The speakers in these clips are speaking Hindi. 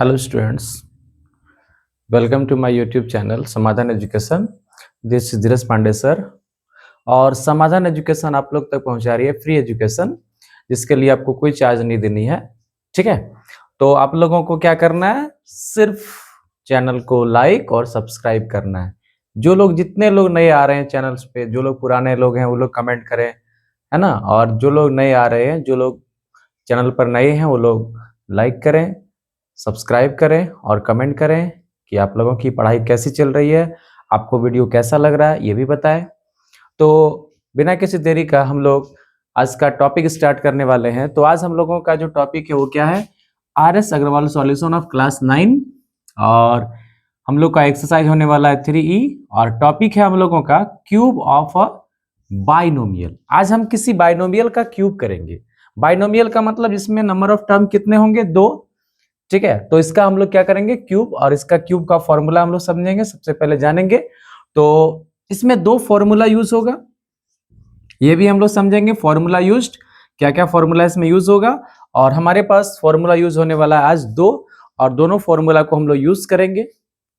Hello students, welcome to my YouTube channel Samadhan education. This is Dheeraj Pandey sir. और समाधान एजुकेशन आप लोग तक पहुंचा रही है फ्री एजुकेशन, जिसके लिए आपको कोई चार्ज नहीं देनी है। ठीक है, तो आप लोगों को क्या करना है, सिर्फ चैनल को लाइक और सब्सक्राइब करना है। जो लोग जितने लोग नए आ रहे हैं चैनल्स पे, जो लोग पुराने लोग हैं वो लोग कमेंट करें, है ना। और जो लोग नए आ रहे हैं, जो लोग चैनल पर नए हैं, वो लोग लाइक करें, सब्सक्राइब करें और कमेंट करें कि आप लोगों की पढ़ाई कैसी चल रही है, आपको वीडियो कैसा लग रहा है ये भी बताएं। तो बिना किसी देरी का हम लोग आज का टॉपिक स्टार्ट करने वाले हैं। तो आज हम लोगों का जो टॉपिक है वो क्या है, RS Agarwal solution of class 9। और हम लोग का एक्सरसाइज होने वाला है 3E, और टॉपिक है हम लोगों का क्यूब ऑफ अ बाइनोमियल। आज हम किसी बाइनोमियल का क्यूब करेंगे। बाइनोमियल का मतलब इसमें नंबर ऑफ टर्म कितने होंगे, 2। ठीक है, तो इसका हम लोग क्या करेंगे, क्यूब। और इसका क्यूब का फॉर्मूला हम लोग समझेंगे, सबसे पहले जानेंगे। तो इसमें 2 फॉर्मूला यूज होगा, ये भी हम लोग समझेंगे। फॉर्मूला यूज्ड, क्या क्या फॉर्मूला इसमें यूज होगा। और हमारे पास फॉर्मूला यूज होने वाला है आज 2, और दोनों फॉर्मूला को हम लोग यूज करेंगे।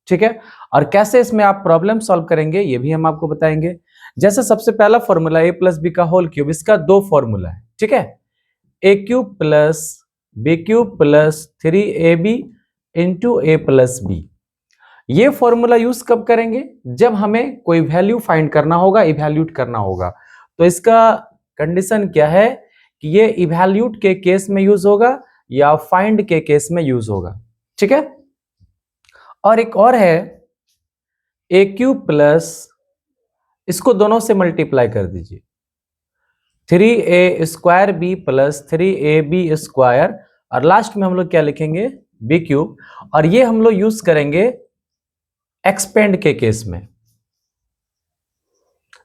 ठीक है, और कैसे इसमें आप प्रॉब्लम सॉल्व करेंगे ये भी हम आपको बताएंगे। जैसे सबसे पहला फॉर्मूला a प्लस बी का होल क्यूब, इसका 2 फॉर्मूला है। ठीक है, A cube plus B cube plus 3ab into A plus B. ये फॉर्मूला यूज कब करेंगे, जब हमें कोई वैल्यू फाइंड करना होगा, इवैल्यूट करना होगा। तो इसका कंडीशन क्या है कि ये इवैल्यूट के केस में यूज होगा या फाइंड के केस में यूज होगा। ठीक है, और एक और है ए क्यूब प्लस, इसको दोनों से मल्टीप्लाई कर दीजिए, 3a square b plus 3ab square, और लास्ट में हम लोग क्या लिखेंगे, बी क्यूब। और ये हम लोग यूज करेंगे एक्सपेंड के केस में।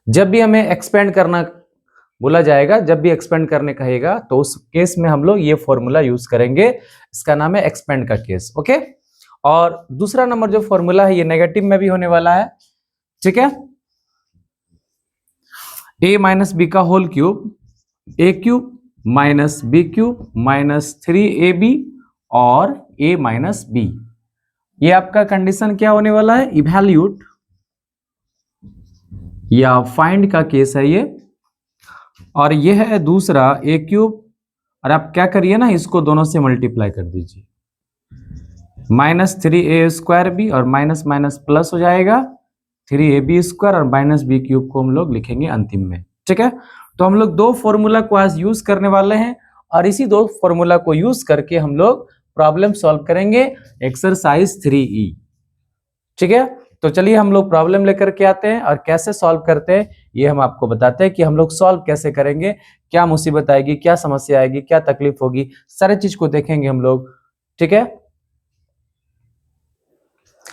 जब भी हमें एक्सपेंड करना बोला जाएगा, जब भी एक्सपेंड करने कहेगा, तो उस केस में हम लोग ये फॉर्मूला यूज करेंगे। इसका नाम है एक्सपेंड का केस। ओके, और दूसरा नंबर जो फॉर्मूला है ये नेगेटिव में भी होने वाला है। ठीक है, a माइनस बी का होल क्यूब, ए cube minus B cube minus 3ab और a माइनस बी। ये आपका कंडीशन क्या होने वाला है, इवैल्यूट या फाइंड का केस है ये। और ये है दूसरा ए क्यूब, और आप क्या करिए ना, इसको दोनों से मल्टीप्लाई कर दीजिए, माइनस 3a स्क्वायर बी, और माइनस माइनस प्लस हो जाएगा 3ab स्क्वायर, और माइनस बी क्यूब को हम लोग लिखेंगे अंतिम में। ठीक है, तो हम लोग 2 फॉर्मूला को आज यूज करने वाले हैं, और इसी 2 फॉर्मूला को यूज करके हम लोग प्रॉब्लम सॉल्व करेंगे, एक्सरसाइज 3E। ठीक है, तो चलिए हम लोग प्रॉब्लम लेकर के आते हैं, और कैसे सॉल्व करते हैं ये हम आपको बताते हैं कि हम लोग सॉल्व कैसे करेंगे, क्या मुसीबत आएगी, क्या समस्या आएगी, क्या तकलीफ होगी, सारे चीज को देखेंगे हम लोग। ठीक है,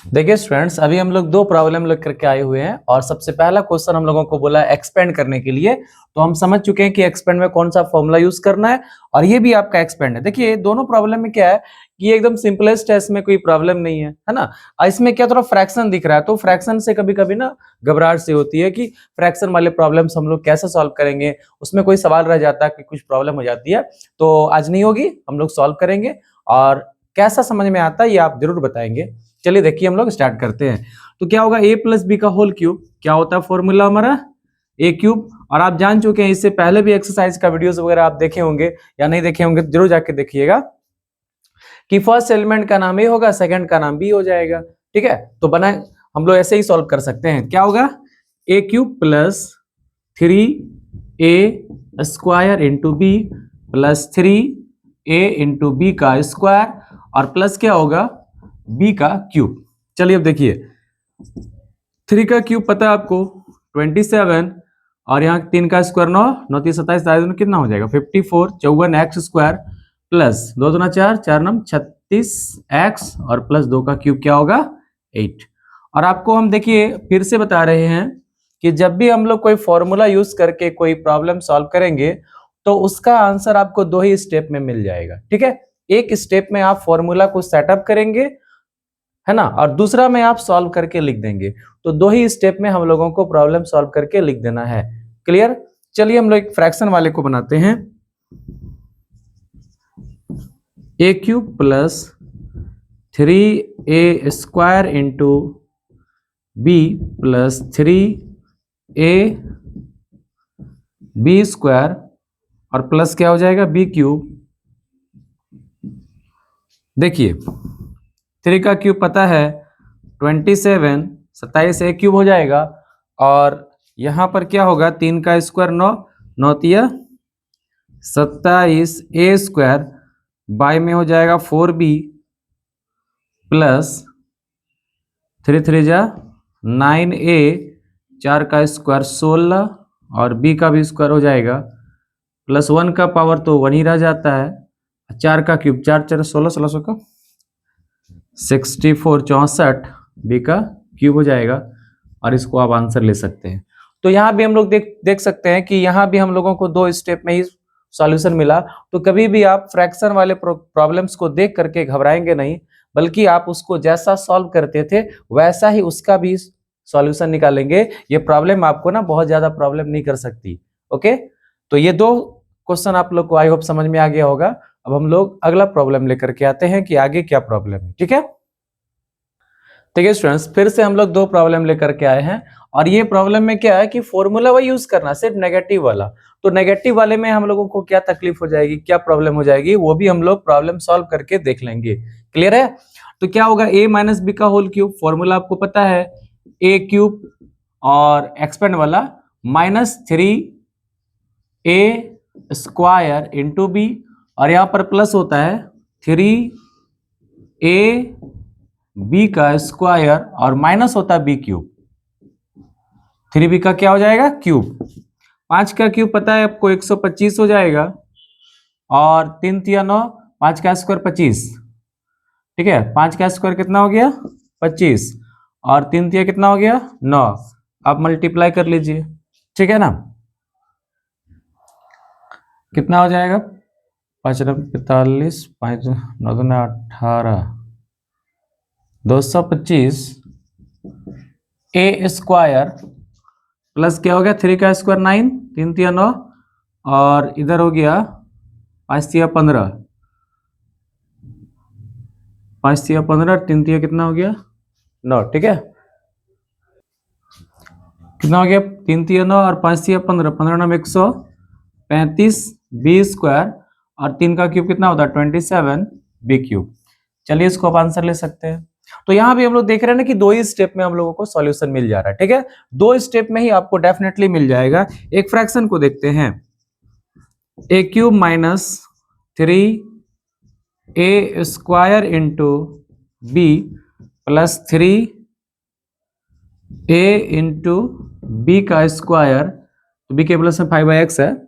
देखिए स्टूडेंट्स, अभी हम लोग 2 प्रॉब्लम लेकर के आए हुए हैं, और सबसे पहला क्वेश्चन हम लोगों को बोला है एक्सपेंड करने के लिए। तो हम समझ चुके हैं कि एक्सपेंड में कौन सा फॉर्मूला यूज करना है, और ये भी आपका एक्सपेंड है। देखिए दोनों प्रॉब्लम में क्या है कि ये एकदम सिंपलेस्ट है, इसमें कोई प्रॉब्लम नहीं है ना। और इसमें क्या थोड़ा फ्रैक्शन दिख रहा है, तो फ्रैक्शन से कभी कभी ना घबराहट से होती है कि फ्रैक्शन वाले प्रॉब्लम्स हम लोग कैसे सॉल्व करेंगे, उसमें कोई सवाल रह जाता है कि कुछ प्रॉब्लम हो जाती है। तो आज नहीं होगी, हम लोग सॉल्व करेंगे, और कैसा समझ में आता है ये आप जरूर बताएंगे। चलिए देखिए हम लोग स्टार्ट करते हैं। तो क्या होगा, a प्लस बी का होल क्यूब, क्या होता है फॉर्मूला हमारा, ए क्यूब। और आप जान चुके हैं, इससे पहले भी एक्सरसाइज का वीडियोस वगैरह आप देखे होंगे, या नहीं देखे होंगे जरूर जाके देखिएगा, कि फर्स्ट एलिमेंट का नाम ए होगा, सेकंड का नाम बी हो जाएगा। ठीक है, तो बना हम लोग ऐसे ही सॉल्व कर सकते हैं। क्या होगा, A cube plus 3a square into B plus 3a into B का स्क्वायर, और प्लस क्या होगा, बी का क्यूब। चलिए अब देखिए, 3 का क्यूब पता है आपको 27, और यहाँ 3 का स्क्वायर 9, 9 3 27, कितना हो जाएगा 54, 54 एक्स स्क्वायर प्लस 2 दूना 4, 4 9 36 एक्स, और प्लस 2 का क्यूब क्या होगा 8। और आपको हम देखिए फिर से बता रहे हैं कि जब भी हम लोग कोई फॉर्मूला यूज करके कोई प्रॉब्लम सॉल्व करेंगे, तो उसका आंसर आपको 2 ही स्टेप में मिल जाएगा। ठीक है, एक स्टेप में आप फॉर्मूला को सेटअप करेंगे, है ना, और दूसरा में आप सॉल्व करके लिख देंगे। तो 2 ही स्टेप में हम लोगों को प्रॉब्लम सॉल्व करके लिख देना है। क्लियर, चलिए हम लोग एक फ्रैक्शन वाले को बनाते हैं, A cube plus 3a² into B plus 3ab² और प्लस क्या हो जाएगा b³। देखिए 3 का क्यूब पता है 27, 27 a क्यूब हो जाएगा और यहां पर क्या होगा 3 का स्क्वायर 9, 9 तिया 27 a² बाय में हो जाएगा 4b प्लस 3 3 जा 9a, 4 का स्क्वायर 16 और b का भी स्क्वायर हो जाएगा प्लस 1 का पावर तो 1 ही रह जाता है, 4 का क्यूब 4 4 16, 16 का 64 64 बी का क्यूब हो जाएगा और इसको आप आंसर ले सकते हैं। तो यहाँ भी हम लोग देख सकते हैं कि यहाँ भी हम लोगों को 2 स्टेप में ही सॉल्यूशन मिला। तो कभी भी आप फ्रैक्शन वाले प्रॉब्लम्स को देख करके घबराएंगे नहीं, बल्कि आप उसको जैसा सॉल्व करते थे वैसा ही उसका भी सॉल्यूशन निकालेंगे। ये प्रॉब्लम आपको ना बहुत ज्यादा प्रॉब्लम नहीं कर सकती। ओके, तो ये 2 क्वेश्चन आप लोग को आई होप समझ में आ गया होगा। अब हम लोग अगला प्रॉब्लम लेकर के आते हैं कि आगे क्या प्रॉब्लम है। ठीक है, ठीक है स्टूडेंट्स, फिर से हम लोग 2 प्रॉब्लम लेकर के आए हैं और ये प्रॉब्लम में क्या है कि फॉर्मूला वही यूज करना, सिर्फ नेगेटिव वाला। तो नेगेटिव वाले में हम लोगों को क्या तकलीफ हो जाएगी, क्या प्रॉब्लम हो जाएगी, वो भी हम लोग प्रॉब्लम सॉल्व करके देख लेंगे। क्लियर है? तो क्या होगा a माइनस बी का होल क्यूब, फॉर्मूला आपको पता है a³ और एक्सपेंड वाला -3a² इंटू बी और यहाँ पर प्लस होता है 3ab का स्क्वायर और माइनस होता है b³। 3b का क्या हो जाएगा क्यूब, 5 का क्यूब पता है आपको 125 हो जाएगा और 3 तिया 9, 5 का स्क्वायर 25। ठीक है, 5 का स्क्वायर कितना हो गया 25 और 3 तिया कितना हो गया 9। आप मल्टीप्लाई कर लीजिए। ठीक है ना, कितना हो जाएगा 5 45, 5 9 18, 225 a² प्लस क्या हो गया 3 का स्क्वायर 9, 3 तिया 9 और इधर हो गया 5 तिया 15, 5 तिया 15, 3 तिया कितना हो गया 9। ठीक है, कितना हो गया 3 तिया 9 और 5 तिया 15, 15 9 135 b² और 3 का क्यूब कितना होता है 27 b³। चलिए इसको आप आंसर ले सकते हैं। तो यहां भी हम लोग देख रहे हैं ना कि 2 ही स्टेप में हम लोगों को सॉल्यूशन मिल जा रहा है। ठीक है, 2 स्टेप में ही आपको डेफिनेटली मिल जाएगा। एक फ्रैक्शन को देखते हैं, a³ minus 3a² into B plus 3a into B का स्क्वायर, तो बी के प्लस में 5/x है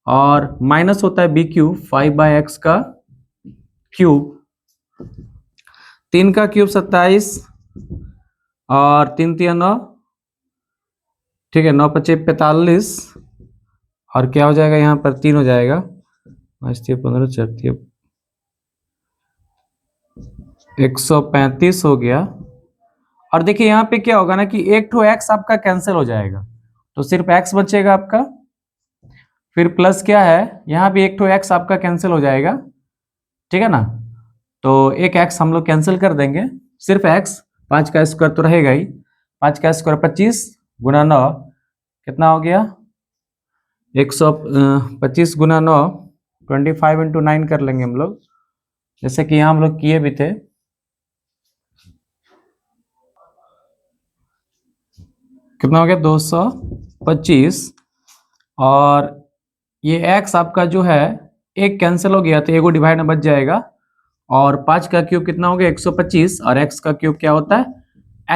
और माइनस होता है b³ 5/x का क्यूब, 3 का क्यूब 27 और 3 तिया 9। ठीक है, 9 5 45 और क्या हो जाएगा यहाँ पर 3 हो जाएगा 5 तिया 15, 4 तिया 135 हो गया। और देखिए यहाँ पे क्या होगा ना कि एक ठो x आपका कैंसिल हो जाएगा तो सिर्फ x बचेगा आपका, फिर प्लस क्या है यहाँ भी एक ठो x आपका कैंसिल हो जाएगा। ठीक है ना, तो एक x हम लोग कैंसिल कर देंगे, सिर्फ x, 5 का स्क्वायर तो रहेगा ही, 5 का स्क्वायर 25 गुना 9 कितना हो गया 125 गुना 9 25 इंटू 9 कर लेंगे हम लोग, जैसे कि यहाँ हम लोग किए भी थे। कितना हो गया 225 और ये x आपका जो है एक कैंसिल हो गया तो एगो डिवाइड में बच जाएगा और 5 का क्यूब कितना हो गया 125 और x का क्यूब क्या होता है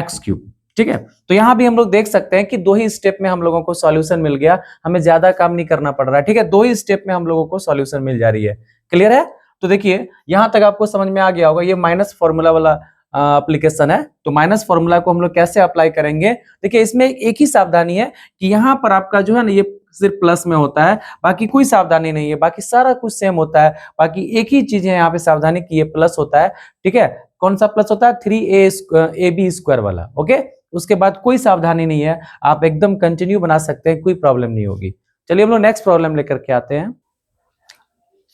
x³। ठीक है, तो यहां भी हम लोग देख सकते हैं कि 2 ही स्टेप में हम लोगों को सॉल्यूशन मिल गया, हमें ज्यादा काम नहीं करना पड़ रहा है। ठीक है, 2 ही स्टेप में हम लोगों को सॉल्यूशन मिल जा रही है। क्लियर है? तो देखिए यहां तक आपको समझ में आ गया होगा, ये माइनस फॉर्मूला वाला एप्लीकेशन है। तो माइनस फॉर्मूला को हम लोग कैसे अप्लाई करेंगे, देखिए इसमें एक ही सावधानी है कि यहाँ पर आपका जो है ना ये सिर्फ प्लस में होता है, बाकी कोई सावधानी नहीं है, बाकी सारा कुछ सेम होता है। बाकी एक ही चीज है यहाँ पे सावधानी कि ये प्लस होता है। ठीक है, कौन सा प्लस होता है 3ab² वाला। ओके, उसके बाद कोई सावधानी नहीं है, आप एकदम कंटिन्यू बना सकते हैं, कोई प्रॉब्लम नहीं होगी। चलिए हम लोग नेक्स्ट प्रॉब्लम लेकर के आते हैं।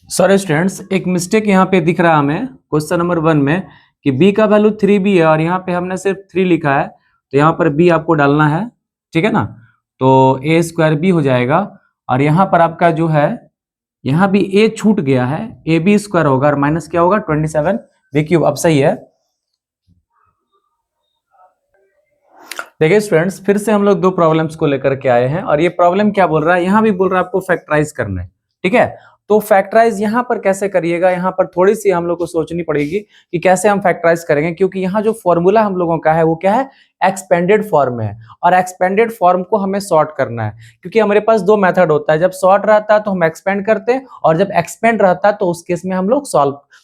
सॉरी स्टूडेंट्स, एक मिस्टेक यहाँ पे दिख रहा हमें क्वेश्चन नंबर 1 में कि b का वैल्यू 3b है और यहाँ पे हमने सिर्फ 3 लिखा है, तो यहाँ पर b आपको डालना है, ठीक है ना। तो a स्क्वायर b हो जाएगा और यहाँ पर आपका जो है, यहाँ भी a छूट गया है, ए बी स्क्वायर होगा और माइनस क्या होगा 27 बी क्यूब। अब सही है। देखिए स्टूडेंट्स, फिर से हम लोग दो प्रॉब्लम्स को लेकर के आए हैं और ये प्रॉब्लम क्या बोल रहा है, यहाँ भी बोल रहा है आपको फैक्टराइज करना है, ठीक है। तो फैक्टराइज यहाँ पर कैसे करिएगा, यहाँ पर थोड़ी सी हम लोग को सोचनी पड़ेगी कि कैसे हम फैक्टराइज करेंगे, क्योंकि यहाँ जो फॉर्मूला हम लोगों का है वो क्या है, एक्सपेंडेड फॉर्म है और एक्सपेंडेड फॉर्म को हमें सॉर्ट करना है, क्योंकि हमारे पास दो मेथड होता है, जब सॉर्ट रहता है तो हम एक्सपेंड करते हैं और जब एक्सपेंड रहता है तो उस केस में हम लोग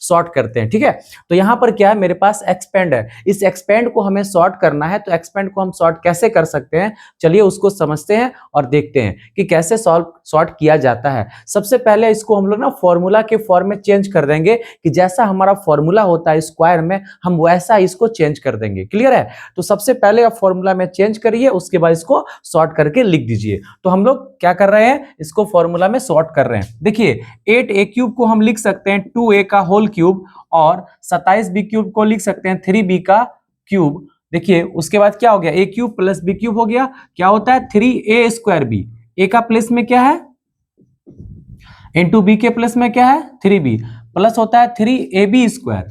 सॉर्ट करते हैं, ठीक है। तो यहाँ पर क्या है, मेरे पास एक्सपेंड है, इस एक्सपेंड को हमें सॉर्ट करना है, तो एक्सपेंड को हम सॉर्ट कैसे कर सकते हैं, चलिए उसको समझते हैं और देखते हैं कि कैसे सॉर्ट किया जाता है। सबसे पहले इसको हम लोग ना फॉर्मूला के फॉर्म में चेंज कर देंगे, कि जैसा हमारा फॉर्मूला होता है स्क्वायर में, हम वैसा इसको चेंज कर देंगे, क्लियर है। तो सबसे पहले आप फॉर्मूला में चेंज करिए, उसके बाद इसको सॉर्ट करके लिख दीजिए। तो हम लोग क्या कर रहे हैं, इसको फॉर्मूला में सॉर्ट कर रहे हैं। देखिए 8a क्यूब को हम लिख सकते हैं 2a का होल क्यूब और 27b क्यूब को लिख सकते हैं 3b का क्यूब। देखिए उसके बाद क्या हो गया, a cube plus b cube हो गया, क्या होता है 3a स्क्वायर b, a का प्लस में क्या है इंटू b के प्लस में क्या है 3b, प्लस होता है 3ab स्क्वायर,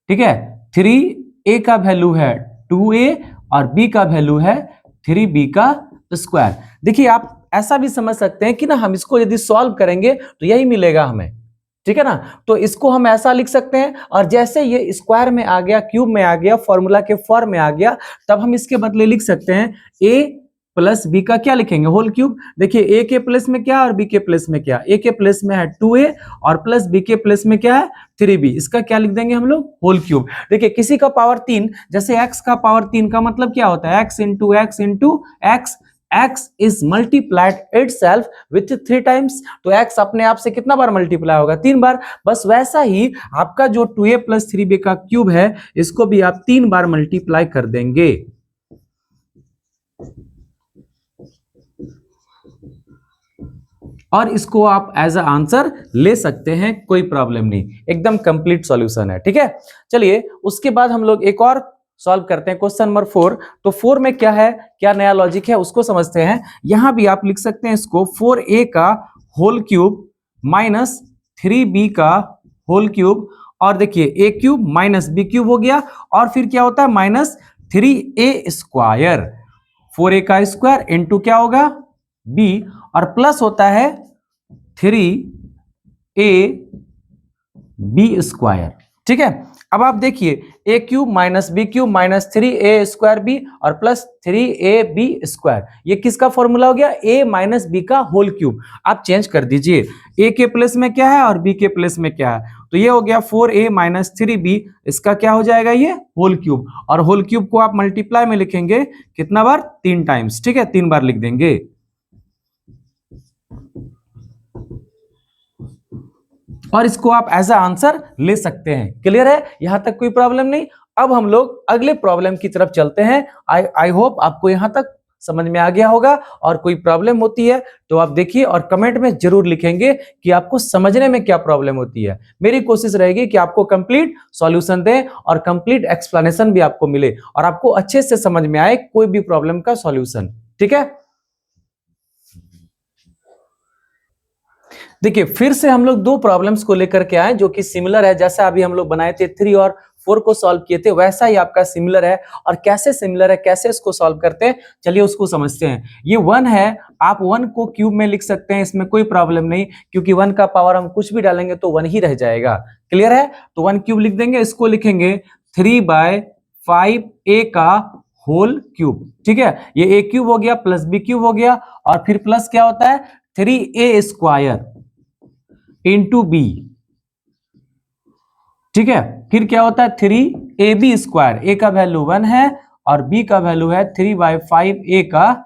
ठीक है। 3a का वैल्यू है 2a और b का वैल्यू है 3b का स्क्वायर। देखिए आप ऐसा भी समझ सकते हैं कि ना हम इसको यदि सॉल्व करेंगे तो यही मिलेगा हमें, ठीक है ना। तो इसको हम ऐसा लिख सकते हैं और जैसे ये स्क्वायर में आ गया, क्यूब में आ गया, फॉर्मूला के फॉर्म में आ गया, तब हम इसके बदले लिख सकते हैं a प्लस बी का क्या लिखेंगे, होल क्यूब। देखिए ए के प्लस में क्या और बी के प्लस में क्या, ए के प्लस में है 2a और प्लस बी के प्लस में क्या है 3b, इसका क्या लिख देंगे हम लोग, होल क्यूब। देखिए किसी का पावर 3, जैसे x का पावर 3 का मतलब क्या होता है, x into x into x, x is multiplied itself with 3 times, तो x अपने आप से कितना बार मल्टीप्लाई होगा, 3 बार। बस वैसा ही आपका जो 2a प्लस 3b का क्यूब है, इसको भी आप 3 बार मल्टीप्लाई कर देंगे। और इसको आप एज अ आंसर ले सकते हैं, कोई प्रॉब्लम नहीं, एकदम कंप्लीट सॉल्यूशन है, ठीक है। चलिए उसके बाद हम लोग एक और सॉल्व करते हैं, क्वेश्चन नंबर 4। तो 4 में क्या है, क्या नया लॉजिक है उसको समझते हैं। यहां भी आप लिख सकते हैं इसको 4a का होल क्यूब माइनस 3b का होल क्यूब, और देखिए a cube minus b cube हो गया, और फिर क्या होता है माइनस 3a स्क्वायर, 4a का स्क्वायर इंटू क्या होगा b, और प्लस होता है 3ab स्क्वायर, ठीक है। अब आप देखिए a cube minus b cube minus 3a square b और प्लस 3ab स्क्वायर, ये किसका फॉर्मूला हो गया, a माइनस b का होल क्यूब। आप चेंज कर दीजिए, a के प्लस में क्या है और b के प्लस में क्या है, तो ये हो गया 4a माइनस 3b, इसका क्या हो जाएगा ये होल क्यूब, और होल क्यूब को आप मल्टीप्लाई में लिखेंगे कितना बार, 3 टाइम्स, ठीक है, 3 बार लिख देंगे। और इसको आप एज अ आंसर ले सकते हैं, क्लियर है, यहां तक कोई प्रॉब्लम नहीं। अब हम लोग अगले प्रॉब्लम की तरफ चलते हैं। आई होप आपको यहां तक समझ में आ गया होगा, और कोई प्रॉब्लम होती है तो आप देखिए और कमेंट में जरूर लिखेंगे कि आपको समझने में क्या प्रॉब्लम होती है। मेरी कोशिश रहेगी कि आपको कंप्लीट सॉल्यूशन दें और कंप्लीट एक्सप्लेनेशन भी आपको मिले और आपको अच्छे से समझ में आए कोई भी प्रॉब्लम का सॉल्यूशन, ठीक है। देखिए फिर से हम लोग दो प्रॉब्लम्स को लेकर के आए जो कि सिमिलर है, जैसा अभी हम लोग बनाए थे 3 और 4 को सॉल्व किए थे, वैसा ही आपका सिमिलर है। और कैसे सिमिलर है, कैसे इसको सॉल्व करते हैं, चलिए उसको समझते हैं। ये 1 है, आप 1 को क्यूब में लिख सकते हैं, इसमें कोई प्रॉब्लम नहीं, क्योंकि 1 का पावर हम कुछ भी डालेंगे तो 1 ही रह जाएगा, क्लियर है। तो 1 क्यूब लिख देंगे, इसको लिखेंगे 3/5a का होल क्यूब, ठीक है। ये a क्यूब हो गया प्लस b क्यूब हो गया, और फिर प्लस क्या होता है 3a स्क्वायर इंटू बी, ठीक है। फिर क्या होता है 3ab स्क्वायर, a का वैल्यू 1 है और b का वैल्यू है 3/5a का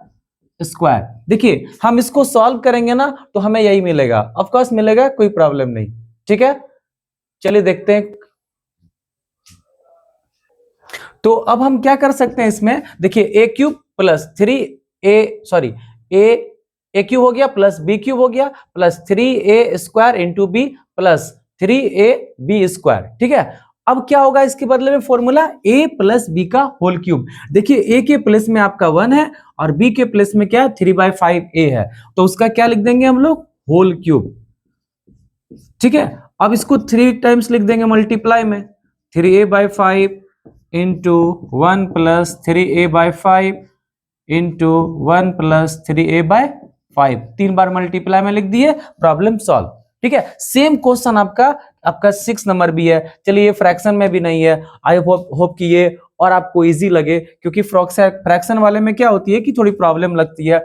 स्क्वायर। देखिए हम इसको सॉल्व करेंगे ना तो हमें यही मिलेगा, ऑफ कोर्स मिलेगा, कोई प्रॉब्लम नहीं, ठीक है। चलिए देखते हैं। तो अब हम क्या कर सकते हैं इसमें, देखिए a cube plus 3a cube हो गया प्लस b क्यूब हो गया plus 3a square into B plus 3ab square, ठीक है। अब क्या होगा इसके बदले में फॉर्मूला a प्लस बी का होल क्यूब। देखिए a के प्लेस में आपका 1 है और b के प्लेस में क्या है 3/5a है, तो उसका क्या लिख देंगे हम लोग होल क्यूब। ठीक है, अब इसको 3 टाइम्स लिख देंगे मल्टीप्लाई में, 3a/5 into 1 plus 3a/5 into 1 plus 3a/5, 3 बार मल्टीप्लाई में लिख दिए, प्रॉब्लम सॉल्व। ठीक है, सेम क्वेश्चन आपका 6 नंबर भी है। चलिए ये फ्रैक्शन में भी नहीं है, आई होप कि ये और आपको इजी लगे, क्योंकि फ्रैक्शन वाले में क्या होती है कि थोड़ी प्रॉब्लम लगती है,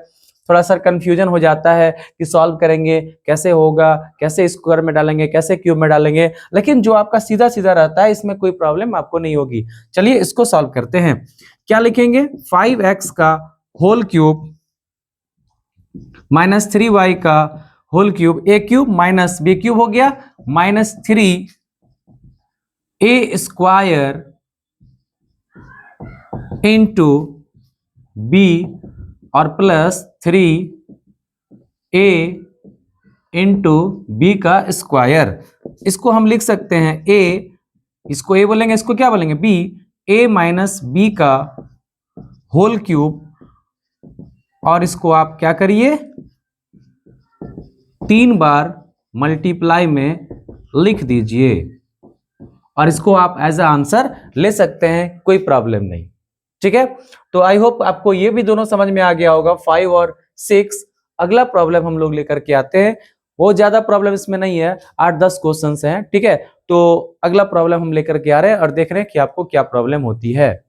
थोड़ा सा कंफ्यूजन हो जाता है कि सॉल्व करेंगे कैसे होगा, कैसे स्क्वायर में डालेंगे, कैसे क्यूब में डालेंगे, लेकिन जो आपका सीधा सीधा रहता है इसमें कोई प्रॉब्लम आपको नहीं होगी। चलिए इसको सॉल्व करते हैं। क्या लिखेंगे, 5x का होल क्यूब माइनस 3y का होल क्यूब, ए क्यूब माइनस बी क्यूब हो गया, minus 3a square into b और प्लस 3a इंटू बी का स्क्वायर। इसको हम लिख सकते हैं a, इसको a बोलेंगे, इसको क्या बोलेंगे b, a माइनस बी का होल क्यूब, और इसको आप क्या करिए 3 बार मल्टीप्लाई में लिख दीजिए, और इसको आप एज अ आंसर ले सकते हैं, कोई प्रॉब्लम नहीं। ठीक है, तो आई होप आपको ये भी दोनों समझ में आ गया होगा, 5 और 6। अगला प्रॉब्लम हम लोग लेकर के आते हैं, बहुत ज्यादा प्रॉब्लम इसमें नहीं है, 8-10 क्वेश्चंस हैं। ठीक है, तो अगला प्रॉब्लम हम लेकर के आ रहे हैं और देख रहे हैं कि आपको क्या प्रॉब्लम होती है।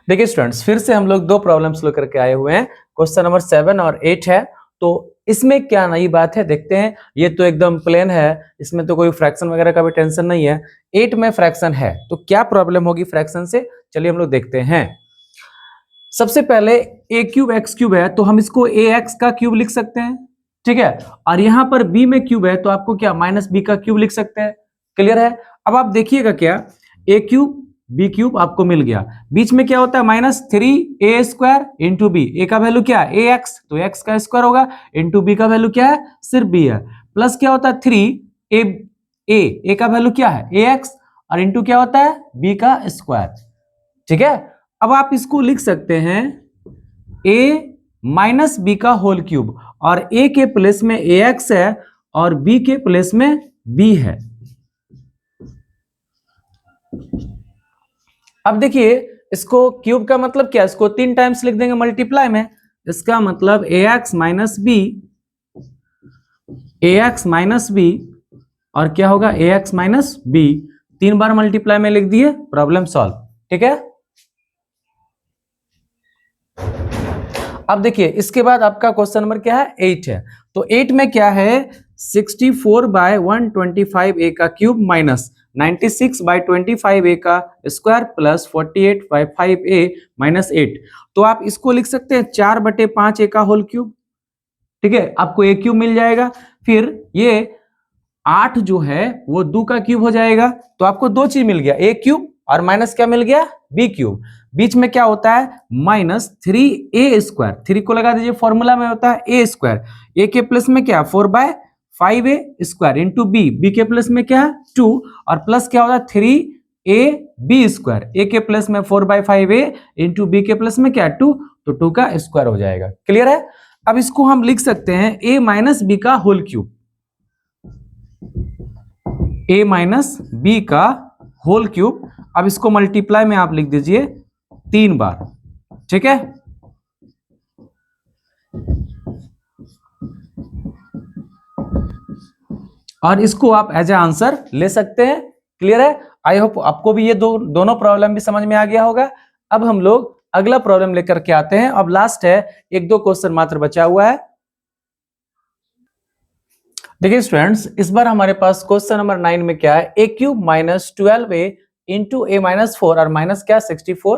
देखिए स्टूडेंट्स, फिर से हम लोग 2 प्रॉब्लम्स लेकर के आए हुए हैं, क्वेश्चन नंबर 7 और 8 है। तो इसमें क्या नई बात है देखते हैं। ये तो एकदम प्लेन है, इसमें तो कोई फ्रैक्शन वगैरह का भी टेंशन नहीं है। 8 में फ्रैक्शन है, तो क्या प्रॉब्लम होगी फ्रैक्शन से, चलिए हम लोग देखते हैं। सबसे पहले a क्यूब x क्यूब है, तो हम इसको ax का क्यूब लिख सकते हैं। ठीक है, और यहां पर b में क्यूब है, तो आपको क्या माइनस b का क्यूब लिख सकते हैं। क्लियर है। अब आप देखिएगा क्या, a क्यूब बी क्यूब आपको मिल गया, बीच में क्या होता है minus 3a square into B, A का वैल्यू क्या है ax, तो x का स्क्वायर होगा, इंटू बी का वैल्यू क्या है सिर्फ b है, प्लस क्या होता है 3a का वैल्यू क्या है ax, और इंटू क्या होता है b का स्क्वायर। ठीक है, अब आप इसको लिख सकते हैं a माइनस बी का होल क्यूब, और a के प्लेस में ax है और b के प्लेस में b है। अब देखिए इसको क्यूब का मतलब क्या है, इसको 3 टाइम्स लिख देंगे मल्टीप्लाई में, इसका मतलब ax माइनस बी और क्या होगा ax माइनस बी, 3 बार मल्टीप्लाई में लिख दिए, प्रॉब्लम सॉल्व। ठीक है, अब देखिए इसके बाद आपका क्वेश्चन नंबर क्या है 8 है। तो 8 में क्या है 64/125a का क्यूब माइनस 96/25a का स्क्वायर प्लस 48/5a माइनस 8। तो आप इसको लिख सकते हैं 4/5a का होल क्यूब। ठीक है, आपको a क्यूब मिल जाएगा, फिर ये 8 जो है वो 2 का क्यूब हो जाएगा, तो आपको 2 चीज मिल गया, a क्यूब और माइनस क्या मिल गया b क्यूब। बीच में क्या होता है माइनस 3a स्क्वायर, 3 को लगा दीजिए, फॉर्मूला में होता है a स्क्वायर, a के प्लस में क्या 4/5a स्क्वायर इंटू b के प्लस में क्या है 2, और प्लस क्या होता है 3ab स्क्वायर, a के प्लस में 4/5a इंटू b के प्लस में क्या 2, तो 2 का स्क्वायर हो जाएगा। क्लियर है। अब इसको हम लिख सकते हैं a माइनस बी का whole cube, a minus B का होल क्यूब। अब इसको मल्टीप्लाई में आप लिख दीजिए 3 बार। ठीक है, और इसको आप एज ए आंसर ले सकते हैं। क्लियर है, आई होप आपको भी ये दोनों प्रॉब्लम भी समझ में आ गया होगा। अब हम लोग अगला प्रॉब्लम लेकर के आते हैं, अब लास्ट है, 1-2 क्वेश्चन मात्र बचा हुआ है। देखिए स्टूडेंट्स, इस बार हमारे पास क्वेश्चन नंबर 9 में क्या है, a cube minus 12a into a minus 4 और माइनस क्या 64।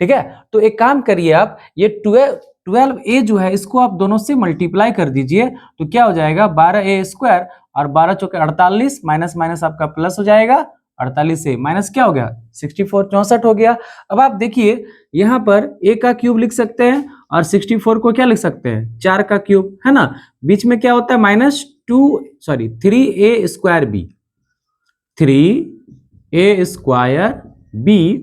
ठीक है, तो एक काम करिए आप, ये 12a जो है इसको आप दोनों से मल्टीप्लाई कर दीजिए, तो क्या हो जाएगा 12a स्क्वायर और 12 चौके 48, माइनस माइनस आपका प्लस हो जाएगा, 48 से माइनस क्या हो गया 64, 64 हो गया। अब आप देखिए यहाँ पर a का क्यूब लिख सकते हैं और 64 को क्या लिख सकते हैं 4 का क्यूब, है ना। बीच में क्या होता है minus 3a square b, 3a² b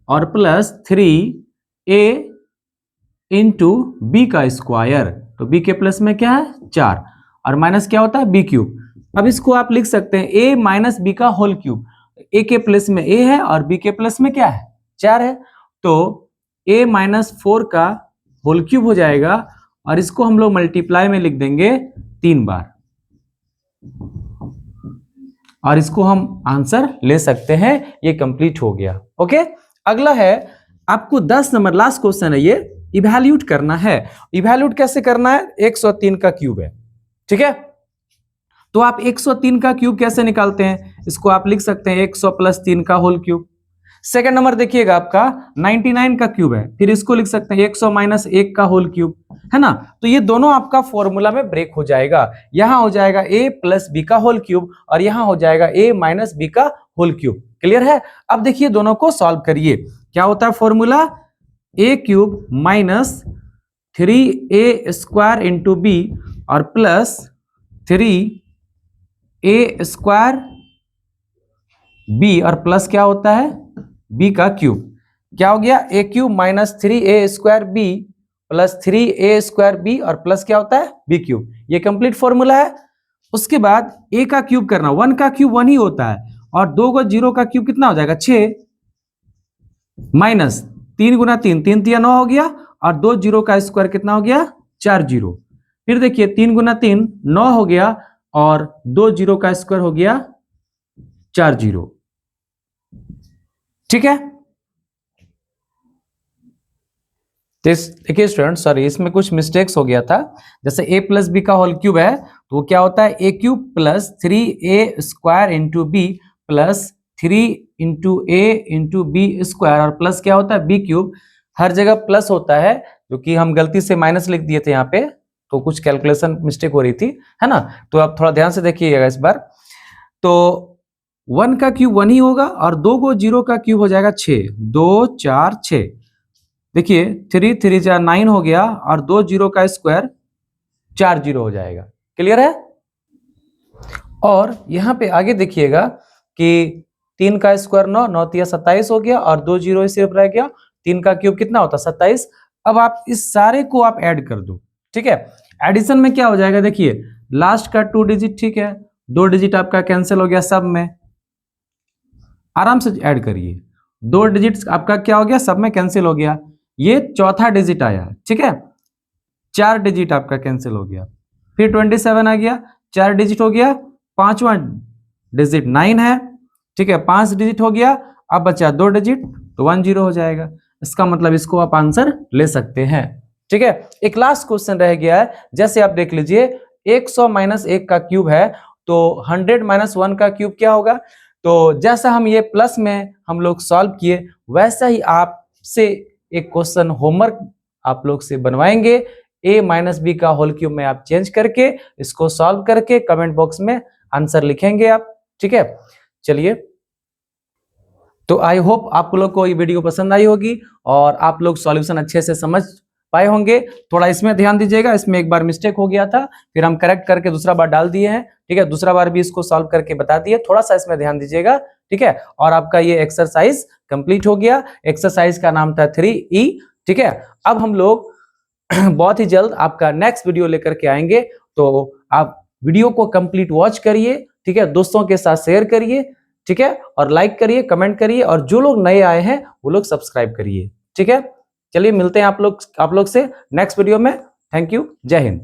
और प्लस 3a इंटू बी का स्क्वायर। तो b के प्लस में क्या है 4 और माइनस क्या होता है b क्यूब। अब इसको आप लिख सकते हैं a माइनस बी का होल क्यूब। a के प्लस में a है और b के प्लस में क्या है 4 है, तो a माइनस 4 का होल क्यूब हो जाएगा और इसको हम लोग मल्टीप्लाई में लिख देंगे 3 बार और इसको हम आंसर ले सकते हैं। ये कंप्लीट हो गया। ओके, अगला है आपको 10 नंबर लास्ट क्वेश्चन है, ये इवैल्यूएट करना है। इवैल्यूएट कैसे करना है, 103 का क्यूब है, ठीक है। तो आप 103 का क्यूब कैसे निकालते हैं, इसको आप लिख सकते हैं 100 प्लस 3 का होल क्यूब। सेकंड नंबर देखिएगा आपका 99 का क्यूब है, फिर इसको लिख सकते हैं 100 माइनस 1 का होल क्यूब, है ना। तो ये दोनों आपका फॉर्मूला में ब्रेक हो जाएगा। यहां हो जाएगा a प्लस बी का होल क्यूब और यहां हो जाएगा a माइनस बी का होल क्यूब। क्लियर है। अब देखिए दोनों को सॉल्व करिए। क्या होता है formula, a cube minus 3a² into b और प्लस 3a² बी और प्लस क्या होता है b का क्यूब। क्या हो गया, a cube minus 3a² b plus 3a² b और प्लस क्या होता है b क्यूब। ये कंप्लीट फॉर्मूला है। उसके बाद a का क्यूब करना, 1 का क्यूब 1 ही होता है और 2 को 0 का क्यूब कितना हो जाएगा 6 माइनस 3 गुना 3, 3 3 9 हो गया और 2 0 का स्क्वायर कितना हो गया 4 0। फिर देखिए 3 गुना 3 9 हो गया और 2 0 का स्क्वायर हो गया 4 0, ठीक है। देखिए स्टूडेंट, सॉरी इसमें कुछ मिस्टेक्स हो गया था। जैसे a प्लस बी का होल क्यूब है तो वो क्या होता है a cube plus 3a² into B plus 3 into a into b square और प्लस क्या होता है b क्यूब। हर जगह प्लस होता है, जो कि हम गलती से माइनस लिख दिए थे यहाँ पे, तो कुछ कैलकुलेशन मिस्टेक हो रही थी, है ना। तो आप थोड़ा ध्यान से देखिएगा इस बार। तो 1 का क्यूब 1 ही होगा और 2 को 0 का क्यूब हो जाएगा 6, 2 4 6। देखिए 3 3 4 9 हो गया और 2 0 का स्क्वायर 4 0 हो जाएगा। क्लियर है। और यहाँ पे आगे देखिएगा कि 3 का स्क्वायर 9, 9 3 27 हो गया और 2 0 सिर्फ रह गया। 3 का क्यूब कितना होता 27। अब आप इस सारे को आप ऐड कर दो, ठीक है। एडिशन में क्या हो जाएगा, देखिए लास्ट का 2 डिजिट, ठीक है, 2 डिजिट आपका कैंसिल हो गया सब में। आराम से ऐड करिए, 2 डिजिट आपका क्या हो गया सब में कैंसिल हो गया। ये चौथा डिजिट आया, ठीक है, 4 डिजिट आपका कैंसिल हो गया। फिर 27 आ गया, 4 डिजिट हो गया, 5वां डिजिट 9 है, ठीक है, 5 डिजिट हो गया। अब बचा 2 डिजिट तो 1 0 हो जाएगा। इसका मतलब इसको आप आंसर ले सकते हैं, ठीक है। एक लास्ट क्वेश्चन रह गया है। जैसे आप देख लीजिए 100 माइनस 1 का क्यूब है तो 100 माइनस 1 का क्यूब क्या होगा। तो जैसा हम ये प्लस में हम लोग सॉल्व किए वैसा ही आपसे एक क्वेश्चन होमवर्क आप लोग से बनवाएंगे। a माइनस बी का होल क्यूब में आप चेंज करके इसको सॉल्व करके कमेंट बॉक्स में आंसर लिखेंगे आप, ठीक है। चलिए, तो आई होप आप लोग को ये वीडियो पसंद आई होगी और आप लोग सॉल्यूशन अच्छे से समझ पाए होंगे। थोड़ा इसमें ध्यान दीजिएगा, इसमें एक बार मिस्टेक हो गया था, फिर हम करेक्ट करके दूसरा बार डाल दिए हैं, ठीक है। दूसरा बार भी इसको सॉल्व करके बता दिए, थोड़ा सा इसमें ध्यान दीजिएगा, ठीक है। और आपका ये एक्सरसाइज कंप्लीट हो गया। एक्सरसाइज का नाम था 3E, ठीक है। अब हम लोग बहुत ही जल्द आपका नेक्स्ट वीडियो लेकर के आएंगे, तो आप वीडियो को कंप्लीट वॉच करिए, ठीक है, दोस्तों के साथ शेयर करिए, ठीक है, और लाइक करिए, कमेंट करिए, और जो लोग नए आए हैं वो लोग सब्सक्राइब करिए, ठीक है। चलिए मिलते हैं आप लोग से नेक्स्ट वीडियो में। थैंक यू, जय हिंद।